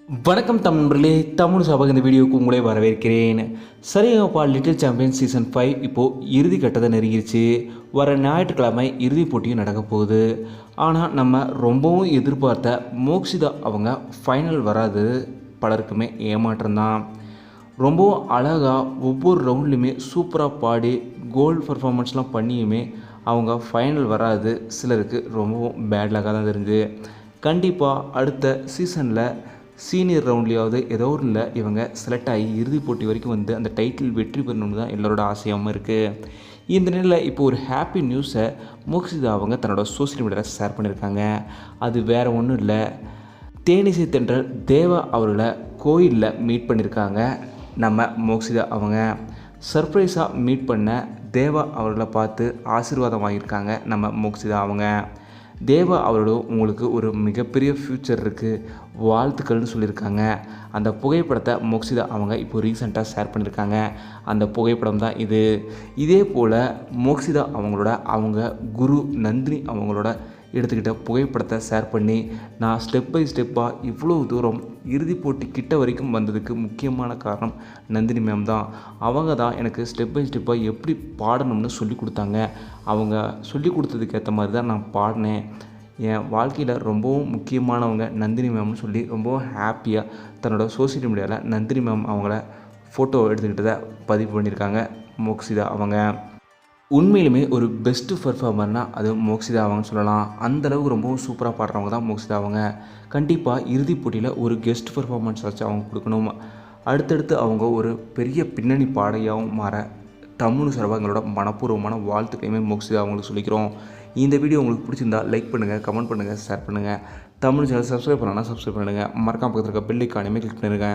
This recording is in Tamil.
வணக்கம் தமிழர்களே, தமிழ் சபக இந்த வீடியோவுக்கு உங்களே வரவேற்கிறேன். சரிகமபா லிட்டில் சாம்பியன் சீசன் 5 இப்போது இறுதி கட்டத்தை நெருங்கிருச்சு. வர ஞாயிற்றுக்கிழமை இறுதிப் போட்டியும் நடக்க போகுது. ஆனால் நம்ம ரொம்பவும் எதிர்பார்த்த மோக்ஷிதா அவங்க ஃபைனல் வராது பலருக்குமே ஏமாற்றம்தான். ரொம்பவும் அழகாக ஒவ்வொரு ரவுண்ட்லையுமே சூப்பராக பாடி கோல்டு பர்ஃபார்மன்ஸ்லாம் பண்ணியுமே அவங்க ஃபைனல் வராது சிலருக்கு ரொம்பவும் பேட் லக்காக தான் தெரிஞ்சு. கண்டிப்பாக அடுத்த சீசனில் சீனியர் ரவுண்ட்லேயாவது ஏதோ ஒன்றில் இவங்க செலக்ட் ஆகி இறுதிப் போட்டி வரைக்கும் வந்து அந்த டைட்டில் வெற்றி பெறணும்னு தான் எல்லோரோட ஆசையாகவும் இருக்குது. இந்த நிலையில் இப்போ ஒரு ஹாப்பி நியூஸை மோக்ஷிதா அவங்க தன்னோட சோஷியல் மீடியாவில் ஷேர் பண்ணியிருக்காங்க. அது வேறு ஒன்றும் இல்லை, தேனிசை தென்றல் தேவா அவர்களை கோயிலில் மீட் பண்ணியிருக்காங்க. நம்ம மோக்ஷிதா அவங்க சர்ப்ரைஸாக மீட் பண்ண தேவா அவர்களை பார்த்து ஆசீர்வாதம் வாங்கியிருக்காங்க நம்ம மோக்ஷிதா அவங்க. தேவா அவர்களும் உங்களுக்கு ஒரு மிகப்பெரிய ஃப்யூச்சர் இருக்குது, வாழ்த்துக்கள்னு சொல்லியிருக்காங்க. அந்த புகைப்படத்தை மோக்ஷிதா அவங்க இப்போ ரீசெண்டாக ஷேர் பண்ணியிருக்காங்க. அந்த புகைப்படம் தான் இது. இதே போல் மோக்ஷிதா அவங்க குரு நந்தினி அவங்களோட எடுத்துக்கிட்ட புகைப்படத்தை ஷேர் பண்ணி, நான் ஸ்டெப் பை ஸ்டெப்பாக இவ்வளோ தூரம் இறுதிப் போட்டி கிட்ட வரைக்கும் வந்ததுக்கு முக்கியமான காரணம் நந்தினி மேம் தான். அவங்க தான் எனக்கு ஸ்டெப் பை ஸ்டெப்பாக எப்படி பாடணும்னு சொல்லி கொடுத்தாங்க. அவங்க சொல்லி கொடுத்ததுக்கு ஏற்ற மாதிரி தான் நான் பாடினேன். என் வாழ்க்கையில் ரொம்பவும் முக்கியமானவங்க நந்தினி மேம்னு சொல்லி ரொம்பவும் ஹாப்பியாக தன்னோட சோஷியல் மீடியாவில் நந்தினி மேம் அவங்கள ஃபோட்டோ எடுத்துக்கிட்டதை பதிவு பண்ணியிருக்காங்க மோக்ஷிதா அவங்க. உண்மையிலுமே ஒரு பெஸ்ட்டு பர்ஃபார்மர்னால் அது மோக்ஷிதா அவங்கன்னு சொல்லலாம். அந்தளவுக்கு ரொம்பவும் சூப்பராக பாடுறவங்க தான் மோக்ஷிதா அவங்க. கண்டிப்பாக இறுதிப் போட்டியில் ஒரு கெஸ்ட் பர்ஃபார்மன்ஸ் வச்சு அவங்க கொடுக்கணும். அடுத்தடுத்து அவங்க ஒரு பெரிய பின்னணி பாடகியாகவும் மாற தமிழ் சர்வங்களோட மனப்பூர்வமான வாழ்த்துக்கையுமே மோக்ஷிதா அவங்களுக்கு சொல்லிக்கிறோம். இந்த வீடியோ உங்களுக்கு பிடிச்சிருந்தா லைக் பண்ணுங்கள், கமெண்ட் பண்ணுங்கள், ஷேர் பண்ணுங்கள். தமிழ் சேனல் சப்ஸ்கிரைப் பண்ணால் சப்ஸ்கிரைப் பண்ணுங்கள். மறக்காம பக்கத்தில் இருக்க பெல் ஐக்கானையுமே கிளிக் பண்ணிடுங்க.